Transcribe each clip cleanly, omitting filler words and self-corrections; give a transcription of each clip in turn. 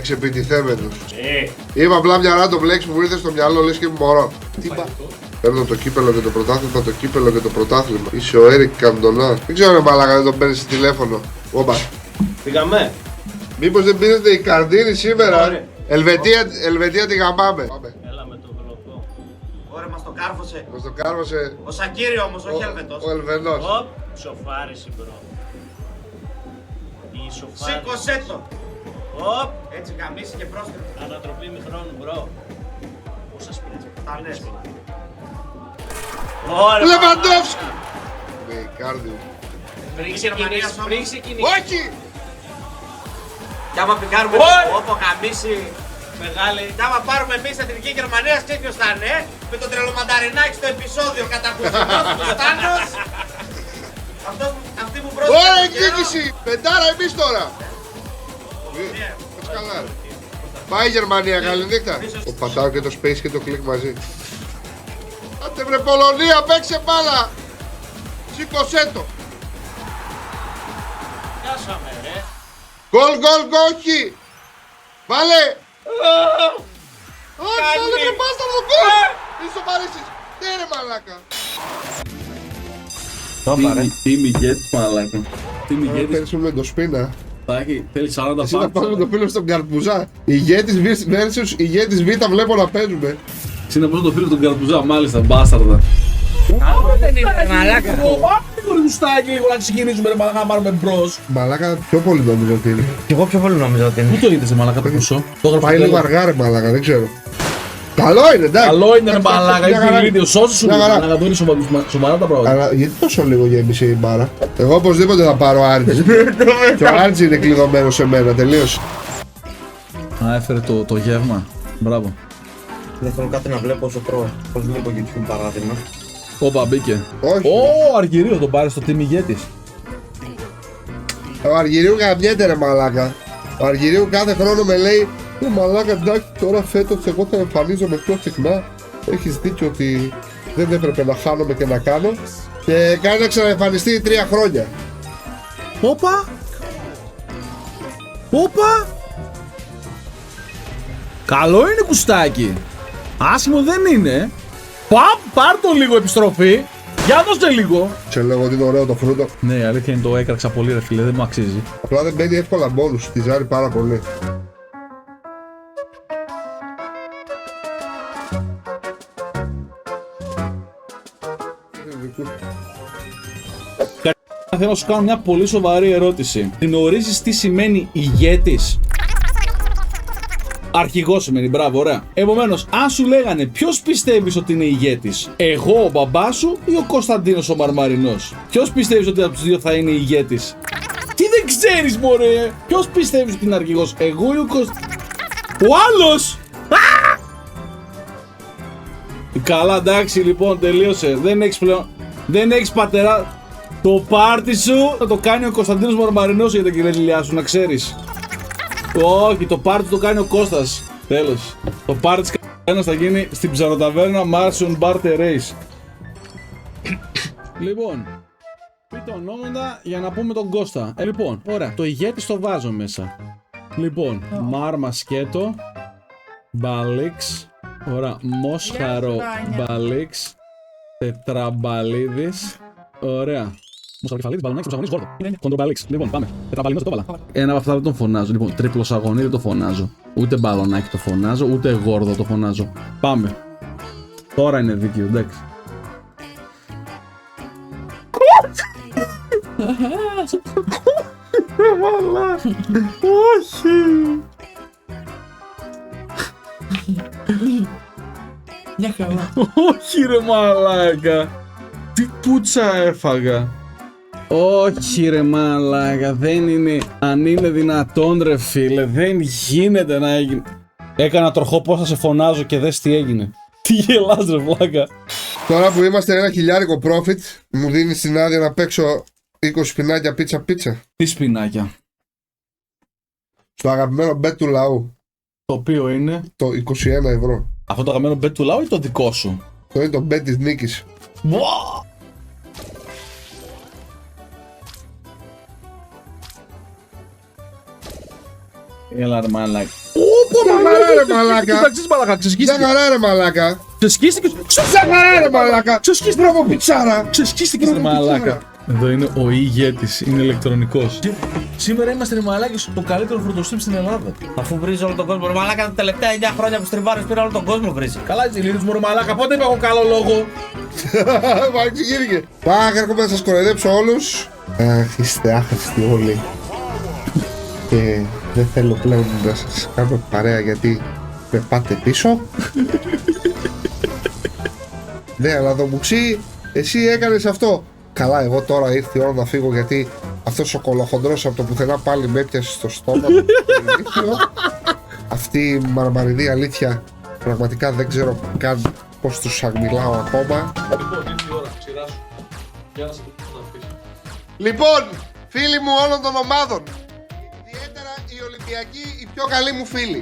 εξεπιτιθέμενος. Είπα απλά μια random λέξη που μου ήρθε στο μυαλό, λες και μωρό. Τι είπα. Παίρνω το κύπελο και το πρωτάθλημα, το κύπελο και το πρωτάθλημα. Είσαι ο Έρικ Καντονά. Δεν ξέρω ρε μαλάκα, δεν τον παίρνεις τηλέφωνο. Όπα. Πήγαμε. Μήπως δεν πήρετε η Καρδίνη σήμερα. Ελβετία τη γαμάμε. Έλα με το γλωκό. Ωραία, μας το κάρφωσε. Μας το κάρφωσε. Ο Σακίρι όμως, όχι Ελβετός. Ο Ελβετός. Σοφάριση μπρο. Η σοφάριση. Σήκωσέ το. Έτσι γαμίσει και πρόστιμο. Ανατροπή μηχρόνου μπρο. Πόσα σπίτια. Τα λες. Λεβαντόφσκι. Με η Κάρδη. Πριν ξεκινήσει. Όχι. Κι άμα πικάρουμεόπο γαμίσει μεγάλη. Κι άμα πάρουμε εμείς εθνική Γερμανία, ξέρεις ποιος θα είναι. Με τον τρελομανταρινάκι στο επεισόδιο κατακουστικός του Στάνος. Αυτή που πρόσφυγε. Ωραία εκδίκηση. Πεντάρα εμείς τώρα. Έτσι καλά. Πάει η Γερμανία, καλή νύχτα. Πατάω και το space και το click μαζί. Άντε βρε Πολωνία, παίξε μπάλα. Σήκωσέ το. Πιάσαμε ρε. Γκολ, όχι. Βάλε. Όχι, βάλε και πάστα το γκολ. Μη σοβαρήσεις. Ναι ρε μαλάκα. Team ηγέτης μαλάκα. Team ηγέτης. Παίρνουμε με το σπίνα. Θέλει 40 Εσύ να πάμε με το φίλο στον Καρπουζά. Ηγέτης versus ηγέτης Β βλέπω να παίζουμε. Εσύ να πω το φίλο τον Καρπουζά, μάλιστα, μπάσταρδα. Δεν είναι μαλάκα. Μπορεί γουστάκι λίγο να ξεκινήσουμε να πάρουμε μπρος. Μαλάκα πιο πολύ νομίζω ότι είναι. Κι εγώ πιο πολύ νομίζω ότι είναι. Πού το είδες μαλάκα το ποσό. Πάει λίγο αργά ρε μαλάκα, δεν ξέρω. Καλό είναι, εντάξει. Καλό είναι ρε μαλάκα, είσαι βίντεο, σώσε σου μαλάκα, τώρα σοβαρά τα πράγματα. Αλλά γιατί τόσο λίγο γέμισε η μπάρα. Εγώ οπωσδήποτε θα πάρω Άρτζι. Και ο Άρτζι είναι κλειδωμένο σε μένα, τελείωσε. Α, έφερε το γεύμα. Μπράβο. Δεν θέλω κάτι να βλέπω όσο τρώω. Πώς βλέπω YouTube παράδειγμα. Όπα, μπήκε. Όχι. Ω, Αργυρίο τον πάρει στο team ηγέτης. Ο Αργυρίου γαμιέται ρε μαλάκα. Ο Αργυρίου κάθε χρόνο με λέει μαλάκα εντάξει τώρα φέτος εγώ θα εμφανίζομαι πιο συχνά. Έχεις δίκιο ότι δεν έπρεπε να χάνομαι και να κάνω. Και κάνει να ξαναεμφανιστεί 3 χρόνια. Όπα. Όπα. Καλό είναι κουστάκι. Άσχημο δεν είναι. Πάρ' το λίγο επιστροφή. Για δώστε λίγο. Σε λέω ότι είναι ωραίο το φρούτο. Ναι, η αλήθεια είναι το έκραξα πολύ ρε φίλε, δεν μου αξίζει. Απλά δεν μπαίνει εύκολα μπόνους, τη ζάρει πάρα πολύ. Θέλω να σου κάνω μια πολύ σοβαρή ερώτηση. Γνωρίζεις τι σημαίνει ηγέτης? Αρχηγός σημαίνει, μπράβο, ωραία. Επομένως, αν σου λέγανε ποιος πιστεύεις ότι είναι ηγέτης, εγώ ο μπαμπάς σου ή ο Κωνσταντίνος ο Μαρμαρινός? Ποιος πιστεύεις ότι από τους δύο θα είναι ηγέτης? Τι δεν ξέρεις μωρέ! Ποιος πιστεύεις ότι είναι αρχηγός, εγώ ή ο Ο άλλος! Καλά, εντάξει λοιπόν, τελείωσε. Δεν έχεις πλέον. Δεν έχεις πατερά. Το πάρτι σου θα το κάνει ο Κωνσταντίνος Μαρμαρινός για την κυριλιά σου, να ξέρεις. Όχι, το πάρτι το κάνει ο Κώστας. Τέλος. Το πάρτι της κανένας θα γίνει στην ψαροταβέρνα Martian Bar Terrace. Λοιπόν, πείτε ονόματα για να πούμε τον Κώστα. Λοιπόν, ωραία, το ηγέτη το βάζω μέσα. Λοιπόν, Μάρμα Σκέτο, Μπαλίξ, ωραία, Μόσχαρο Μπαλίξ, Τετραμπαλίδης, ωραία. Μοσχαροκεφαλίδης, Μπαλονάκης, Προσαγωνής, Γόρδο. Κοντρομπαλίξ. Λοιπόν, πάμε. Τετραμπαλίνος δεν το έβαλα. Ένα από αυτά δεν τον φωνάζω. Λοιπόν, τριπλοσαγωνί δεν το φωνάζω. Ούτε μπαλονάκι το φωνάζω, ούτε γόρδο το φωνάζω. Πάμε. Τώρα είναι δίκαιο, εντάξει. Όχι. Μια χαρά. Όχι ρε μαλάκα. Τι πουτσα έφαγα. Όχι ρε μαλάκα, δεν είναι. Αν είναι δυνατόν ρε φίλε, δεν γίνεται να έγινε. Έκανα τροχό πώς θα σε φωνάζω και δες τι έγινε. Τι γελάς ρε βλάκα. Τώρα που είμαστε ένα χιλιάρικο profit, μου δίνει την άδεια να παίξω 20 σπινάκια πίτσα. Τι σπινάκια? Στο αγαπημένο bet του λαού. Το οποίο είναι Το 21 ευρώ. αυτό το αγαπημένο bet του λαού ή το δικό σου? Το είναι το bet της νίκης. Wow. Έλα ρε μαλάκα. χαρά ρε μαλάκα. Κοιτάξτε μαλάκα, Μια ξεσκίστηκε. χαρά ρε μαλάκα. Ξεσκίστηκε. Μια χαρά ρε μαλάκα. Ξεσκίστηκε. Μπράβο πιτσάρα. Ξεσκίστηκε ρε μαλάκα. Εδώ είναι ο ηγέτης, είναι ηλεκτρονικός. Σήμερα είμαστε ρε μαλάκες το καλύτερο φωτοστριμ στην Ελλάδα. Αφού βρίζει όλο τον κόσμο, ρε μαλάκα τα τελευταία 9 χρόνια που στριμπάρεις πήρα όλο τον κόσμο βρίζει. Καλά έτσι λύνεις μου ρε μαλάκα, πότε είπα εγώ καλό λόγο. Μα εξηγήθηκε. Πάγα, έρχομαι να σας κοροϊδέψω όλους. Αχ, είστε άχρηστοι όλοι. Και δεν θέλω πλέον να σας κάνω παρέα γιατί με πάτε πίσω. Ναι, αλλά Δομουξή, εσύ έκανες αυτό. Καλά, εγώ τώρα ήρθε η ώρα να φύγω γιατί αυτός ο κολοχοντρός από το πουθενά πάλι με έπιασε στο στόμα μου. Αυτή η μαρμαριδή αλήθεια πραγματικά δεν ξέρω καν πώς τους αγμιλάω ακόμα. Λοιπόν, ήρθε η ώρα, ξηράσου. Για να σε το αφήσω. Λοιπόν, φίλοι μου όλων των ομάδων, ιδιαίτερα οι Ολυμπιακοί, οι πιο καλοί μου φίλοι.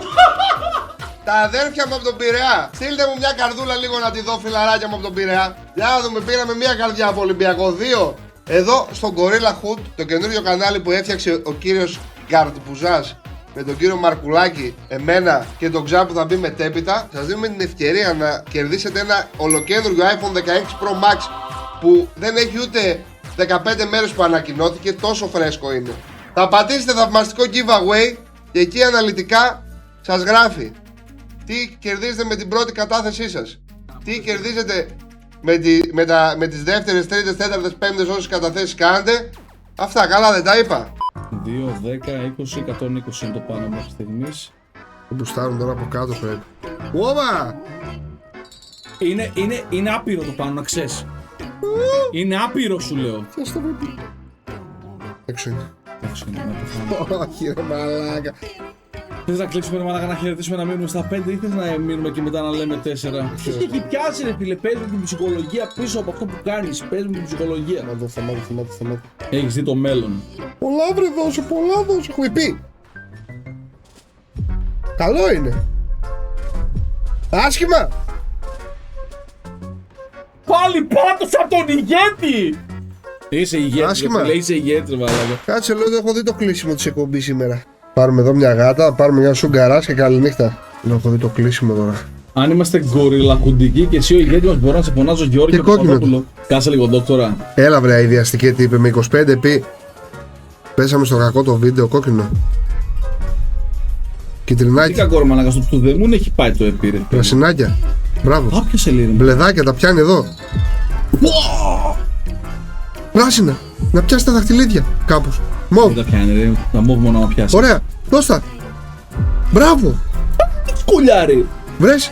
Τα αδέρφια μου από τον Πειραιά. Στείλτε μου μια καρδούλα λίγο να τη δω, φιλαράκια μου από τον Πειραιά. Για να δούμε, πήραμε μια καρδιά από Ολυμπιακό. 2. Εδώ στον Gorilla Hood, το καινούριο κανάλι που έφτιαξε ο κύριος Γκαρντπουζάς με τον κύριο Μαρκουλάκη, εμένα και τον Ξά που θα μπει μετέπειτα, σας δίνουμε την ευκαιρία να κερδίσετε ένα ολοκένουργιο iPhone 16 Pro Max που δεν έχει ούτε 15 μέρες που ανακοινώθηκε, τόσο φρέσκο είναι. Θα πατήσετε θαυμαστικό giveaway και εκεί αναλυτικά σας γράφει τι κερδίζετε με την πρώτη κατάθεσή σας, τι κερδίζετε με τις δεύτερες, τρίτες, τέταρτες, πέμπτες όσες καταθέσεις κάνετε. Αυτά, καλά δεν τα είπα. 2, 10, 20, 120 είναι το πάνω μέχρι στιγμής. Δεν μπουστάρουν τώρα από κάτω πρέπει. Ωπα! Είναι άπειρο το πάνω, να ξέρεις. Είναι άπειρο σου λέω. Τι στο πρέπει. Έξω είναι. Εντάξει, να το φάμε. Όχι ρε μαλάκα. Θες να κλείσουμε ρε μαλάκα, να χαιρετήσουμε, να μείνουμε στα 5 ή θες να μείνουμε και μετά να λέμε 4. Τι έχει πιάσει ρε φίλε, πες μου την ψυχολογία πίσω από αυτό που κάνεις. Πες μου την ψυχολογία. Σταμάτη. Έχεις δει το μέλλον. Πολλά βρε δώσε, πολλά δώσε. Έχουμε πει. Καλό είναι. Άσχημα. Πάλι πάτωσα τον ηγέτη! Είσαι ηγέτης, Άσχημα. ρε φίλε, είσαι ηγέτης ρε μαλάκα. Κάτσε λέω ότι έχω δει το κλείσιμο της εκπομπής σήμερα. Πάρουμε εδώ μια γάτα, πάρουμε μια σουγκαράς και καληνύχτα. Λέω έχω δει το κλείσιμο τώρα. Αν είμαστε γκοριλαχουντικοί και εσύ ο ηγέτης μας, μπορώ να σε φωνάζω Γιώργη Και κόκκινο Παπαδόπουλο. Κάτσε λίγο δόκτωρα. Έλα βρε αειδιαστική τι είπε με 25 πει. Πέσαμε στο κακό το βίντεο κόκκινο. Τι Κιτρινάκι, κακό ρε μαλάκα, στο Πτουδεμούν έχει πάει το επίρρε. πρασινάκια. Μπράβο. Άπια σελίδα. Μπλεδάκια τα πιάνει εδώ. Πράσινα. Να πιάσει τα δαχτυλίδια κάπως. Μοβ. Δεν τα πιάνει ρε, να μόβ μόνο να πιάσει. Ωραία. Δώσ' τα. Μπράβο. Σκουλιάρι. Βρες.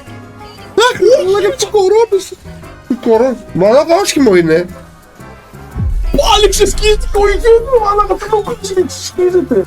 Αχ, μαλάκα τις κορώνες. Τι κορώνες. Μαλάκα άσχημο είναι. Πάλι ξεσκίστηκε ο ηγέτης ρε μαλάκα, τι ξεσκίζεται.